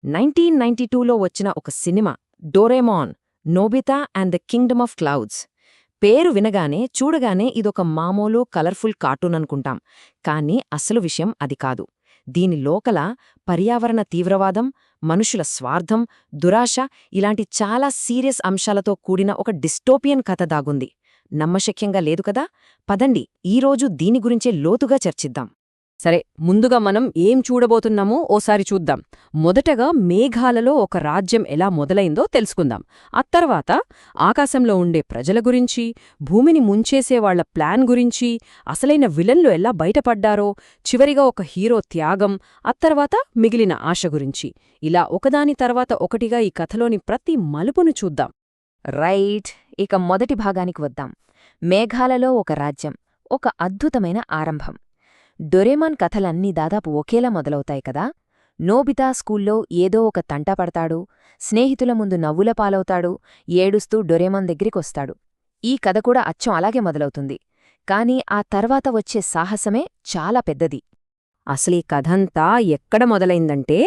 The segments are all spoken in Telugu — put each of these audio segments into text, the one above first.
1992లో వచ్చిన ఒక cinema Doraemon Nobita and the Kingdom of clouds. పేరు వినగానే చూడగానే ఇదొక మామూలు కలర్ఫుల్ కార్టూన్ అనుకుంటాం. కానీ అసలు విషయం అది కాదు. దీని లోకల పర్యావరణ తీవ్రవాదం, మనుషుల స్వార్థం, దురాశ ఇలాంటి చాలా సీరియస్ అంశాలతో కూడిన ఒక డిస్టోపియన్ కథ దాగుంది. నమ్మశక్యంగా లేదు కదా? పదండి ఈరోజు దీని గురించే లోతుగా చర్చిద్దాం. సరే, ముందుగా మనం ఏం చూడబోతున్నామో ఓసారి చూద్దాం. మొదటగా మేఘాలలో ఒక రాజ్యం ఎలా మొదలైందో తెలుసుకుందాం. ఆ తర్వాత ఆకాశంలో ఉండే ప్రజల గురించి, భూమిని ముంచేసేవాళ్ల ప్లాన్ గురించి, అసలైన విలన్లు ఎలా బయటపడ్డారో, చివరిగా ఒక హీరో త్యాగం, ఆ తర్వాత మిగిలిన ఆశ గురించి, ఇలా ఒకదాని తర్వాత ఒకటిగా ఈ కథలోని ప్రతి మలుపును చూద్దాం. రైట్, ఇక మొదటి భాగానికి వద్దాం. మేఘాలలో ఒక రాజ్యం, ఒక అద్భుతమైన ఆరంభం. డొరేమాన్ కథలన్నీ దాదాపు ఒకేలా మొదలవుతాయి కదా. నోబితా స్కూల్లో ఏదో ఒక తంటా పడతాడు, స్నేహితుల ముందు నవ్వుల పాలవుతాడు, ఏడుస్తూ డొరేమాన్ దగ్గరికొస్తాడు. ఈ కథ కూడా అచ్చం అలాగే మొదలవుతుంది. కాని ఆ తర్వాత వచ్చే సాహసమే చాలా పెద్దది. అసలీ కథంతా ఎక్కడ మొదలైందంటే,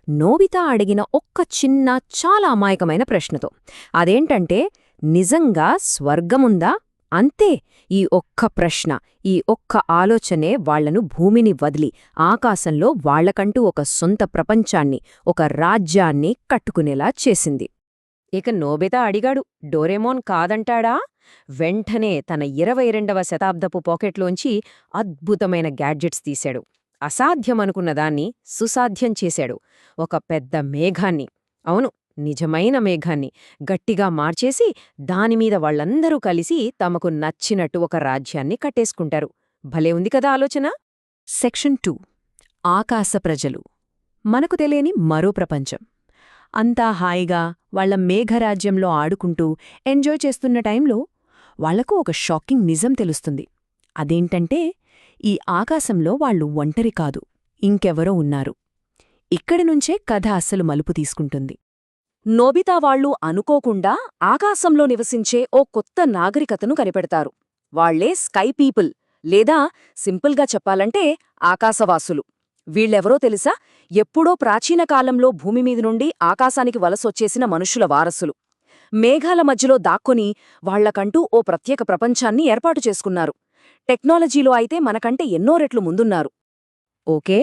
నోబితా అడిగిన ఒక్క చిన్న చాలా అమాయకమైన ప్రశ్నతో. అదేంటంటే, నిజంగా స్వర్గముందా? అంతే. ఈ ఒక్క ప్రశ్న, ఈ ఒక్క ఆలోచనే వాళ్లను భూమిని వదిలి ఆకాశంలో వాళ్లకంటూ ఒక సొంత ప్రపంచాన్ని, ఒక రాజ్యాన్ని కట్టుకునేలా చేసింది. ఇక నోబితా అడిగాడు, డోరేమోన్ కాదంటాడా? వెంటనే తన 22వ శతాబ్దపు పాకెట్లోంచి అద్భుతమైన గ్యాడ్జెట్స్ తీశాడు. అసాధ్యమనుకున్నదాన్ని సుసాధ్యం చేశాడు. ఒక పెద్ద మేఘాన్ని, అవును, నిజమైన మేఘాన్ని గట్టిగా మార్చేసి దానిమీద వాళ్లందరూ కలిసి తమకు నచ్చినట్టు ఒక రాజ్యాన్ని కట్టేసుకుంటారు. భలే ఉంది కదా ఆలోచన. సెక్షన్ 2, ఆకాశ ప్రజలు. మనకు తెలియని మరో ప్రపంచం. అంతా హాయిగా వాళ్ల మేఘరాజ్యంలో ఆడుకుంటూ ఎంజాయ్ చేస్తున్న టైంలో వాళ్లకు ఒక షాకింగ్ నిజం తెలుస్తుంది. అదేంటంటే, ఈ ఆకాశంలో వాళ్లు ఒంటరి కాదు, ఇంకెవరో ఉన్నారు. ఇక్కడి నుంచే కథ అస్సలు మలుపు తీసుకుంటుంది. నోబితా వాళ్లు అనుకోకుండా ఆకాశంలో నివసించే ఓ కొత్త నాగరికతను కనిపెడతారు. వాళ్లే స్కై పీపుల్, లేదా సింపుల్గా చెప్పాలంటే ఆకాశవాసులు. వీళ్ళెవరో తెలుసా? ఎప్పుడో ప్రాచీన కాలంలో భూమిమీది నుండి ఆకాశానికి వలసొచ్చేసిన మనుషుల వారసులు. మేఘాల మధ్యలో దాక్కొని వాళ్లకంటూ ఓ ప్రత్యేక ప్రపంచాన్ని ఏర్పాటు చేసుకున్నారు. టెక్నాలజీలో అయితే మనకంటే ఎన్నో రెట్లు ముందున్నారు. ఓకే,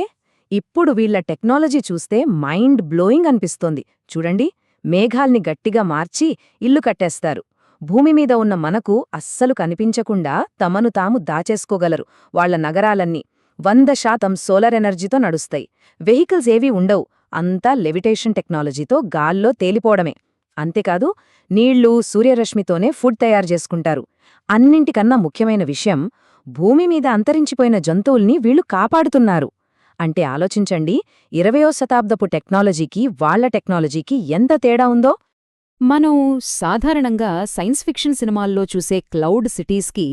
ఇప్పుడు వీళ్ల టెక్నాలజీ చూస్తే మైండ్ బ్లోయింగ్ అనిపిస్తోంది. చూడండి, మేఘాల్ని గట్టిగా మార్చి ఇల్లు కట్టేస్తారు. భూమిమీద ఉన్న మనకు అస్సలు కనిపించకుండా తమను తాము దాచేసుకోగలరు. వాళ్ల నగరాలన్నీ 100% సోలార్ ఎనర్జీతో నడుస్తాయి. వెహికల్స్ ఏవీ ఉండవు. అంతా లెవిటేషన్ టెక్నాలజీతో గాల్లో తేలిపోవడమే. అంతేకాదు, నీళ్లు, సూర్యరశ్మితోనే ఫుడ్ తయారు చేసుకుంటారు. అన్నింటికన్నా ముఖ్యమైన విషయం, భూమిమీద అంతరించిపోయిన జంతువుల్ని వీళ్లు కాపాడుతున్నారు. అంటే ఆలోచించండి, 20వ శతాబ్దపు టెక్నాలజీకి వాళ్ల టెక్నాలజీకి ఎంత తేడా ఉందో. మనం సాధారణంగా సైన్స్ ఫిక్షన్ సినిమాల్లో చూసే క్లౌడ్ సిటీస్కి,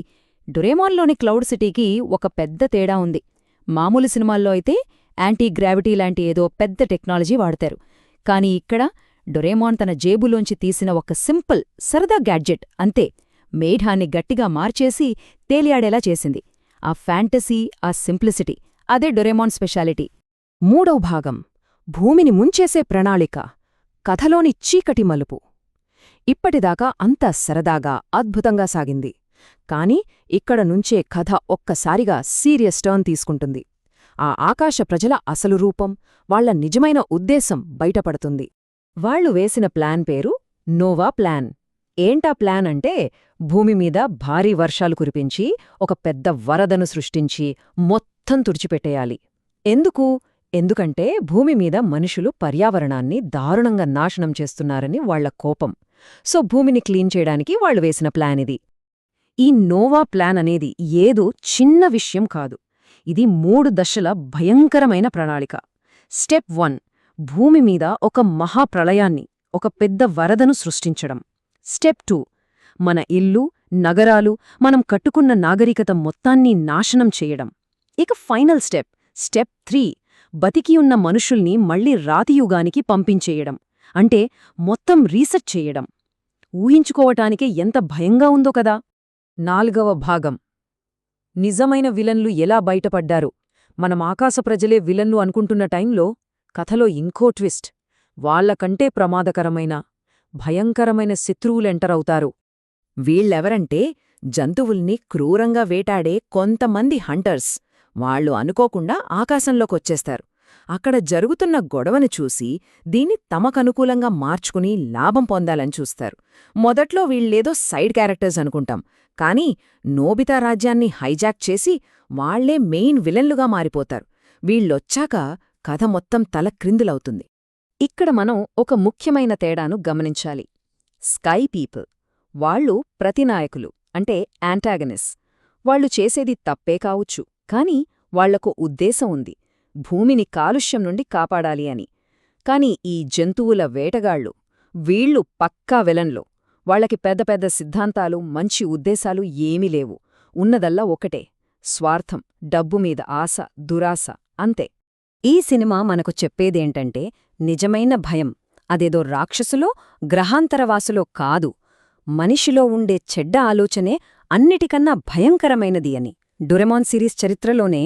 డొరేమాన్లోని క్లౌడ్ సిటీకి ఒక పెద్ద తేడా ఉంది. మామూలు సినిమాల్లో అయితే యాంటీగ్రావిటీ లాంటి ఏదో పెద్ద టెక్నాలజీ వాడతారు. కాని ఇక్కడ డొరేమాన్ తన జేబులోంచి తీసిన ఒక సింపుల్, సరదా గ్యాడ్జెట్ అంతే మేఘాన్ని గట్టిగా మార్చేసి తేలియాడేలా చేసింది. ఆ ఫ్యాంటసీ, ఆ సింప్లిసిటీ, అదే డొరేమాన్ స్పెషాలిటీ. 3వ భాగం, భూమిని ముంచేసే ప్రణాళిక. కథలోని చీకటి మలుపు. ఇప్పటిదాకా అంతా సరదాగా, అద్భుతంగా సాగింది. కాని ఇక్కడ నుంచే కథ ఒక్కసారిగా సీరియస్ టర్న్ తీసుకుంటుంది. ఆ ఆకాశ ప్రజల అసలు రూపం, వాళ్ల నిజమైన ఉద్దేశం బయటపడుతుంది. వాళ్లు వేసిన ప్లాన్ పేరు నోవా ప్లాన్. ఏంటా ప్లాన్ అంటే, భూమిమీద భారీ వర్షాలు కురిపించి ఒక పెద్ద వరదను సృష్టించి మొత్తం తుడిచిపెట్టేయాలి. ఎందుకంటే భూమిమీద మనుషులు పర్యావరణాన్ని దారుణంగా నాశనం చేస్తున్నారని వాళ్ల కోపం. సో భూమిని క్లీన్ చేయడానికి వాళ్లు వేసిన ప్లాన్ ఇది. ఈ నోవా ప్లాన్ అనేది ఏదో చిన్న విషయం కాదు. ఇది 3 దశల భయంకరమైన ప్రణాళిక. స్టెప్ 1, భూమిమీద ఒక మహాప్రళయాన్ని, ఒక పెద్ద వరదను సృష్టించడం. స్టెప్ 2, మన ఇల్లు, నగరాలు, మనం కట్టుకున్న నాగరికత మొత్తాన్ని నాశనం చేయడం. ఇక ఫైనల్ స్టెప్ 3, బతికియున్న మనుషుల్ని మళ్లీ రాతియుగానికి పంపించేయడం. అంటే మొత్తం రీసెట్ చేయడం. ఊహించుకోవటానికే ఎంత భయంగా ఉందో కదా. 4వ భాగం, నిజమైన విలన్లు ఎలా బయటపడ్డారు. మనం ఆకాశ ప్రజలే విలన్లు అనుకుంటున్న టైంలో కథలో ఇంకో ట్విస్ట్. వాళ్లకంటే ప్రమాదకరమైన భయంకరమైన శత్రువులెంటరవుతారు. వీళ్ళెవరంటే జంతువుల్ని క్రూరంగా వేటాడే కొంతమంది హంటర్స్. వాళ్ళు అనుకోకుండా ఆకాశంలోకొచ్చేస్తారు. అక్కడ జరుగుతున్న గొడవను చూసి దీన్ని తమకనుకూలంగా మార్చుకుని లాభం పొందాలని చూస్తారు. మొదట్లో వీళ్ళేదో సైడ్ క్యారెక్టర్స్ అనుకుంటాం, కానీ నోబితా రాజ్యాన్ని హైజాక్ చేసి వాళ్లే మెయిన్ విలన్లుగా మారిపోతారు. వీళ్ళొచ్చాక కథ మొత్తం తలక్రిందులవుతుంది. ఇక్కడ మనం ఒక ముఖ్యమైన తేడాను గమనించాలి. స్కై పీపుల్ వాళ్ళు ప్రతినాయకులు, అంటే యాంటాగనిస్. వాళ్ళు చేసేది తప్పే కావచ్చు, కాని వాళ్లకు ఉద్దేశం ఉంది, భూమిని కాలుష్యం నుండి కాపాడాలి అని. కాని ఈ జంతువుల వేటగాళ్ళు, వీళ్ళు పక్కా విలన్లు. వాళ్లకి పెద్ద పెద్ద సిద్ధాంతాలు, మంచి ఉద్దేశాలు ఏమీ లేవు. ఉన్నదల్లా ఒకటే, స్వార్థం, డబ్బుమీద ఆశ, దురాశ, అంతే. ఈ సినిమా మనకు చెప్పేదేంటంటే నిజమైన భయం అదేదో రాక్షసులో, గ్రహాంతరవాసులో కాదు, మనిషిలో ఉండే చెడ్డ ఆలోచనే అన్నిటికన్నా భయంకరమైనది అని. డొరెమాన్ సిరీస్ చరిత్రలోనే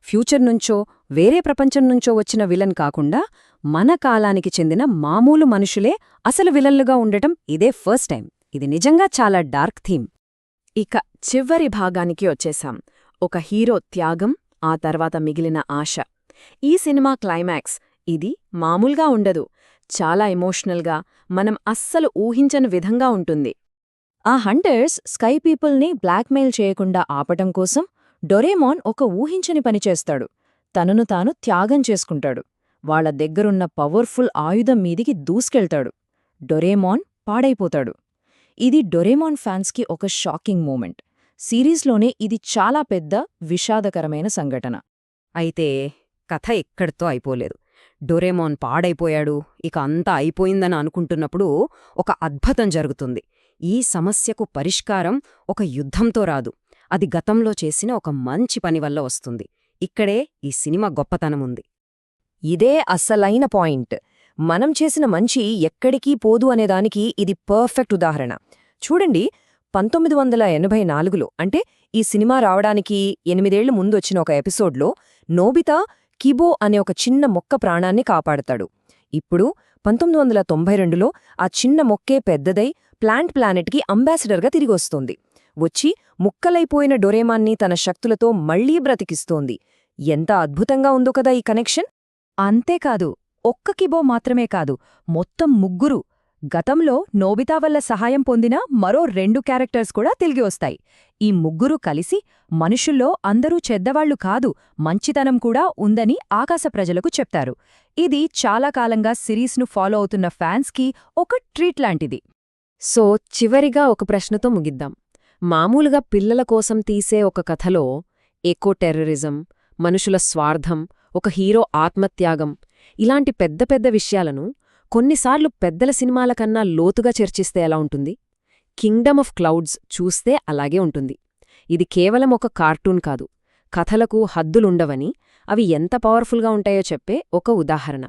ఫ్యూచర్ నుంచో వేరే ప్రపంచం నుంచో వచ్చిన విలన్ కాకుండా మన కాలానికి చెందిన మామూలు మనుషులే అసలు విలన్లుగా ఉండటం ఇదే ఫస్ట్ టైం. ఇది నిజంగా చాలా డార్క్ థీమ్. ఇక చివరి భాగానికి వచ్చేశాం. ఒక హీరో త్యాగం, ఆ తర్వాత మిగిలిన ఆశ. ఈ సినిమా క్లైమాక్స్ ఇది మామూలుగా ఉండదు, చాలా ఎమోషనల్గా, మనం అస్సలు ఊహించని విధంగా ఉంటుంది. ఆ హంటర్స్ స్కై పీపుల్ని బ్లాక్మెయిల్ చేయకుండా ఆపటం కోసం డొరేమాన్ ఒక ఊహించని పని చేస్తాడు. తనను తాను త్యాగం చేసుకుంటాడు. వాళ్ల దగ్గరున్న పవర్ఫుల్ ఆయుధం మీదికి దూసుకెళ్తాడు. డొరేమాన్ పాడైపోతాడు. ఇది డొరేమాన్ ఫ్యాన్స్కి ఒక షాకింగ్ మూమెంట్. సిరీస్లోనే ఇది చాలా పెద్ద, విషాదకరమైన సంఘటన. అయితే కథ ఎక్కడితో అయిపోలేదు. డొరేమాన్ పాడైపోయాడు, ఇక అంతా అయిపోయిందని అనుకుంటున్నప్పుడు ఒక అద్భుతం జరుగుతుంది. ఈ సమస్యకు పరిష్కారం ఒక యుద్ధంతో రాదు, అది గతంలో చేసిన ఒక మంచి పని వల్ల వస్తుంది. ఇక్కడే ఈ సినిమా గొప్పతనముంది. ఇదే అస్సలైన పాయింట్. మనం చేసిన మంచి ఎక్కడికీ పోదు అనేదానికి ఇది పర్ఫెక్ట్ ఉదాహరణ. చూడండి, 1984లో, అంటే ఈ సినిమా రావడానికి 8 ఏళ్ల ముందొచ్చిన ఒక ఎపిసోడ్లో నోబితా కిబో అనే ఒక చిన్న మొక్క ప్రాణాన్ని కాపాడతాడు. ఇప్పుడు 1992లో ఆ చిన్న మొక్కే పెద్దదై ప్లాంట్ ప్లానెట్కి అంబాసిడర్గా తిరిగొస్తోంది. వచ్చి ముక్కలైపోయిన డొరేమాన్ని తన శక్తులతో మళ్లీ బ్రతికిస్తోంది. ఎంత అద్భుతంగా ఉందో కదా ఈ కనెక్షన్. అంతేకాదు, ఒక్క కిబో మాత్రమే కాదు, మొత్తం 3. గతంలో నోబితా వల్ల సహాయం పొందిన మరో 2 క్యారెక్టర్స్ కూడా తిరిగి వస్తాయి. ఈ 3 కలిసి మనుషుల్లో అందరూ చెడ్డవాళ్లు కాదు, మంచితనం కూడా ఉందని ఆకాశ ప్రజలకు చెప్తారు. ఇది చాలా కాలంగా సిరీస్ను ఫాలో అవుతున్న ఫ్యాన్స్కి ఒక ట్రీట్ లాంటిది. సో చివరిగా ఒక ప్రశ్నతో ముగిద్దాం. మామూలుగా పిల్లల కోసం తీసే ఒక కథలో ఎకో టెర్రరిజం, మనుషుల స్వార్థం, ఒక హీరో ఆత్మత్యాగం, ఇలాంటి పెద్ద పెద్ద విషయాలను కొన్నిసార్లు పెద్దల సినిమాల కన్నా లోతుగా చర్చిస్తే ఎలా ఉంటుంది? కింగ్డమ్ ఆఫ్ క్లౌడ్స్ చూస్తే అలాగే ఉంటుంది. ఇది కేవలం ఒక కార్టూన్ కాదు, కథలకు హద్దులుండవని, అవి ఎంత పవర్ఫుల్గా ఉంటాయో చెప్పే ఒక ఉదాహరణ.